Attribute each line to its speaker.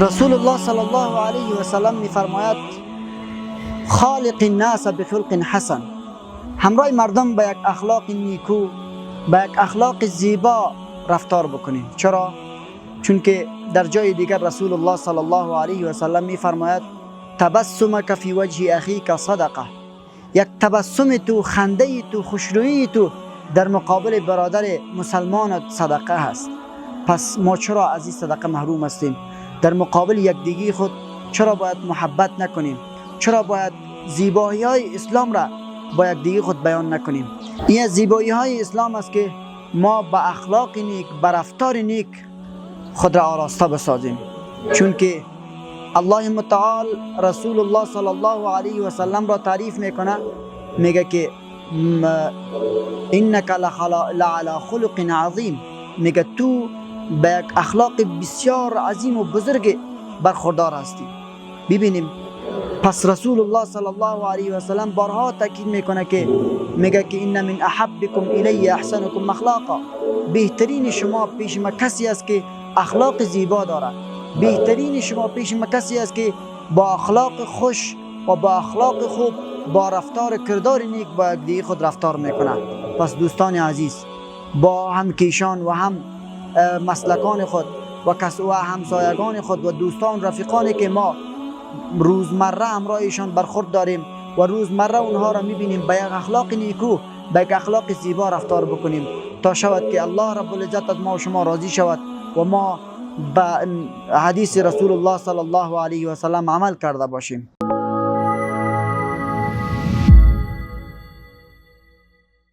Speaker 1: رسول الله صلی الله علیه و سلم میفرماید خالق الناس بخلق حسن، همراه مردم به یک اخلاق نیکو، به یک اخلاق زیبا رفتار بکنید. چرا؟ چون که در جای دیگر رسول الله صلی الله علیه و سلم میفرماید تبسمک فی وجه اخیک صدقه، یک تبسم تو، خنده تو، خوشرویی تو در مقابل برادر مسلمان صدقه هست. پس ما چرا از این صدقه محروم هستیم؟ در مقابل یکدیگی خود چرا باید محبت نکنیم؟ چرا باید زیبایی های اسلام را با یکدیگی خود بیان نکنیم؟ این زیبایی های اسلام است که ما با اخلاق نیک، با رفتار نیک خود را آراسته بسازیم. چون که الله متعال رسول الله صلی الله علیه و سلم را تعریف میکنه، میگه که انک لعلی خلق عظیم، میگه تو به یک اخلاق بسیار عظیم و بزرگ برخوردار هستی. ببینیم پس رسول الله صلی الله علیه و سلم بارها تاکید میکنه که میگه که ان من احبکم الی احسنکم اخلاقا، بهترین شما پیش ما کسی است که اخلاق زیبا داره، بهترین شما پیش ما کسی است که با اخلاق خوش و با اخلاق خوب، با رفتار کردار نیک با یکدیگر خود رفتار میکنه. پس دوستان عزیز، با هم کیشان و هم مسلکان خود و همسایگان خود و دوستان رفیقانی که ما روزمره همراهشان برخورد داریم و روزمره اونها را میبینیم، به یک اخلاق نیکو، به یک اخلاق زیبا رفتار بکنیم تا شود که الله رب العزت از ما و شما راضی شود و ما به حدیث رسول الله صلی الله علیه و سلم عمل کرده باشیم.